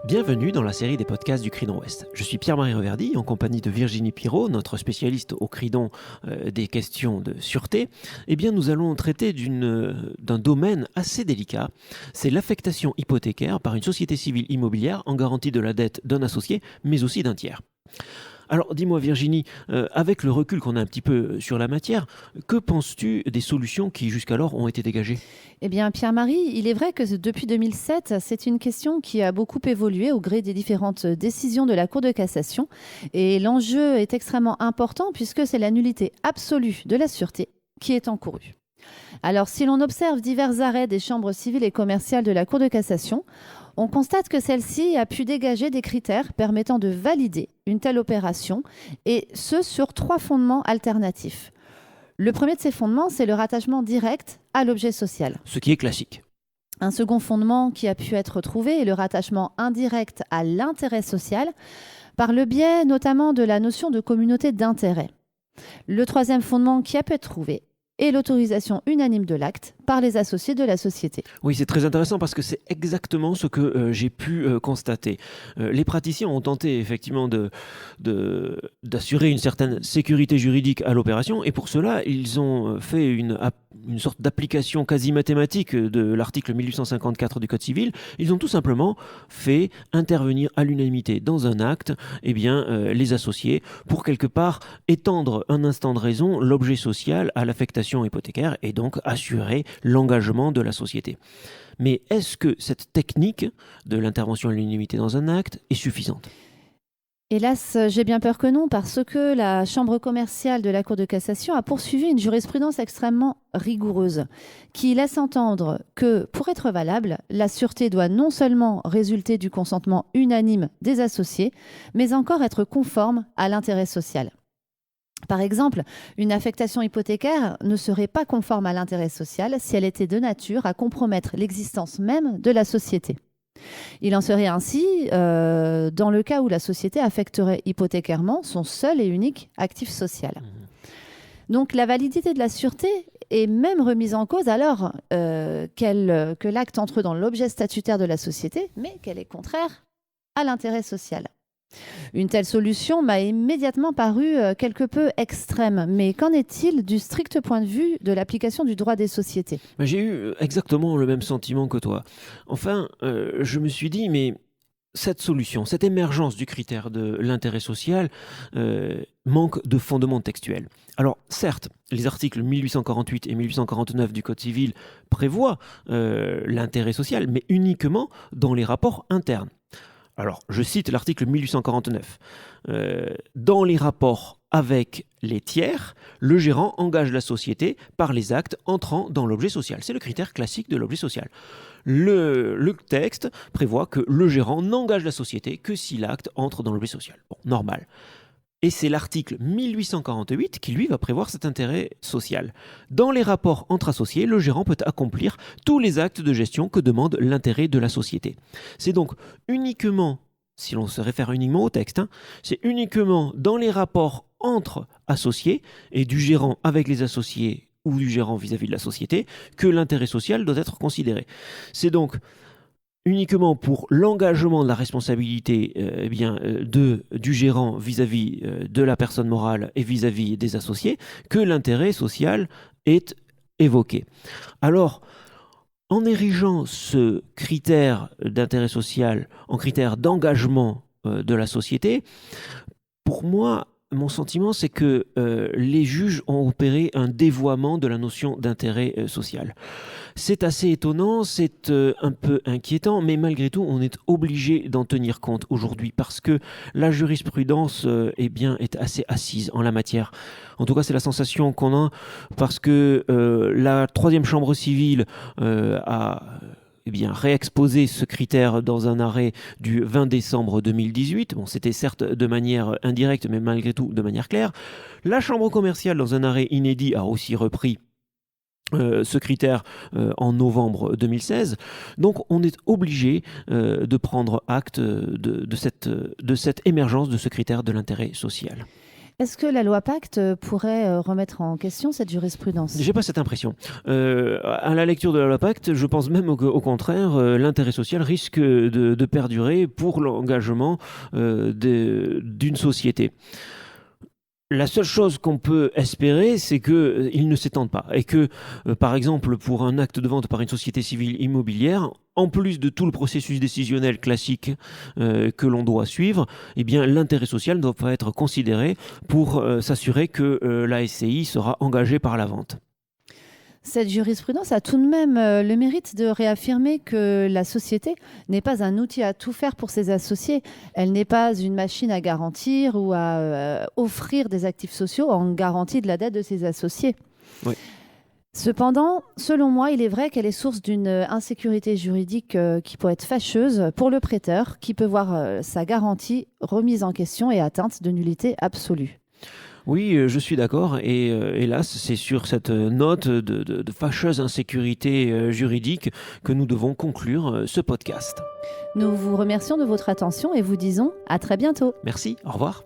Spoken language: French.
Bienvenue dans la série des podcasts du Cridon Ouest. Je suis Pierre-Marie Reverdy, en compagnie de Virginie Pirot, notre spécialiste au Cridon des questions de sûreté. Eh bien, nous allons traiter d'un domaine assez délicat. C'est l'affectation hypothécaire par une société civile immobilière en garantie de la dette d'un associé, mais aussi d'un tiers. Alors, dis-moi Virginie, avec le recul qu'on a un petit peu sur la matière, que penses-tu des solutions qui jusqu'alors ont été dégagées ? Eh bien, Pierre-Marie, il est vrai que depuis 2007, c'est une question qui a beaucoup évolué au gré des différentes décisions de la Cour de cassation. Et l'enjeu est extrêmement important puisque c'est la nullité absolue de la sûreté qui est encourue. Alors, si l'on observe divers arrêts des chambres civiles et commerciales de la Cour de cassation, on constate que celle-ci a pu dégager des critères permettant de valider une telle opération, et ce sur 3 fondements alternatifs. Le premier de ces fondements, c'est le rattachement direct à l'objet social. Ce qui est classique. Un second fondement qui a pu être trouvé est le rattachement indirect à l'intérêt social, par le biais notamment de la notion de communauté d'intérêt. Le troisième fondement qui a pu être trouvé est l'autorisation unanime de l'acte par les associés de la société. Oui, c'est très intéressant parce que c'est exactement ce que j'ai pu constater. Les praticiens ont tenté effectivement d'assurer une certaine sécurité juridique à l'opération, et pour cela, ils ont fait une sorte d'application quasi mathématique de l'article 1854 du Code civil. Ils ont tout simplement fait intervenir à l'unanimité dans un acte les associés pour quelque part étendre un instant de raison l'objet social à l'affectation hypothécaire et donc assurer l'engagement de la société. Mais est-ce que cette technique de l'intervention à l'unanimité dans un acte est suffisante ? Hélas, j'ai bien peur que non, parce que la Chambre commerciale de la Cour de cassation a poursuivi une jurisprudence extrêmement rigoureuse qui laisse entendre que, pour être valable, la sûreté doit non seulement résulter du consentement unanime des associés, mais encore être conforme à l'intérêt social. Par exemple, une affectation hypothécaire ne serait pas conforme à l'intérêt social si elle était de nature à compromettre l'existence même de la société. Il en serait ainsi dans le cas où la société affecterait hypothécairement son seul et unique actif social. Donc la validité de la sûreté est même remise en cause alors que l'acte entre dans l'objet statutaire de la société, mais qu'elle est contraire à l'intérêt social. Une telle solution m'a immédiatement paru quelque peu extrême, mais qu'en est-il du strict point de vue de l'application du droit des sociétés ? J'ai eu exactement le même sentiment que toi. Enfin, je me suis dit, mais cette solution, cette émergence du critère de l'intérêt social manque de fondement textuel. Alors certes, les articles 1848 et 1849 du Code civil prévoient l'intérêt social, mais uniquement dans les rapports internes. Alors, je cite l'article 1849. Dans les rapports avec les tiers, le gérant engage la société par les actes entrant dans l'objet social. C'est le critère classique de l'objet social. Le texte prévoit que le gérant n'engage la société que si l'acte entre dans l'objet social. Bon, normal. Et c'est l'article 1848 qui, lui, va prévoir cet intérêt social. Dans les rapports entre associés, le gérant peut accomplir tous les actes de gestion que demande l'intérêt de la société. C'est donc uniquement, si l'on se réfère uniquement au texte, c'est uniquement dans les rapports entre associés et du gérant avec les associés ou du gérant vis-à-vis de la société que l'intérêt social doit être considéré. C'est donc uniquement pour l'engagement de la responsabilité du gérant vis-à-vis de la personne morale et vis-à-vis des associés que l'intérêt social est évoqué. Alors, en érigeant ce critère d'intérêt social en critère d'engagement de la société, pour moi, mon sentiment, c'est que les juges ont opéré un dévoiement de la notion d'intérêt social. C'est assez étonnant, c'est un peu inquiétant, mais malgré tout, on est obligé d'en tenir compte aujourd'hui parce que la jurisprudence est assez assise en la matière. En tout cas, c'est la sensation qu'on a parce que la troisième chambre civile a réexposer ce critère dans un arrêt du 20 décembre 2018. Bon, c'était certes de manière indirecte, mais malgré tout de manière claire. La Chambre commerciale, dans un arrêt inédit, a aussi repris ce critère en novembre 2016. Donc on est obligé de prendre acte de cette émergence de ce critère de l'intérêt social. Est-ce que la loi Pacte pourrait remettre en question cette jurisprudence? J'ai pas cette impression. À la lecture de la loi Pacte, je pense même au contraire, l'intérêt social risque de perdurer pour l'engagement d'une société. La seule chose qu'on peut espérer, c'est qu'il ne s'étende pas et que, par exemple, pour un acte de vente par une société civile immobilière, en plus de tout le processus décisionnel classique que l'on doit suivre, eh bien, l'intérêt social doit pas être considéré pour s'assurer que la SCI sera engagée par la vente. Cette jurisprudence a tout de même le mérite de réaffirmer que la société n'est pas un outil à tout faire pour ses associés. Elle n'est pas une machine à garantir ou à offrir des actifs sociaux en garantie de la dette de ses associés. Oui. Cependant, selon moi, il est vrai qu'elle est source d'une insécurité juridique qui peut être fâcheuse pour le prêteur, qui peut voir sa garantie remise en question et atteinte de nullité absolue. Oui, je suis d'accord. Et hélas, c'est sur cette note de fâcheuse insécurité juridique que nous devons conclure ce podcast. Nous vous remercions de votre attention et vous disons à très bientôt. Merci, au revoir.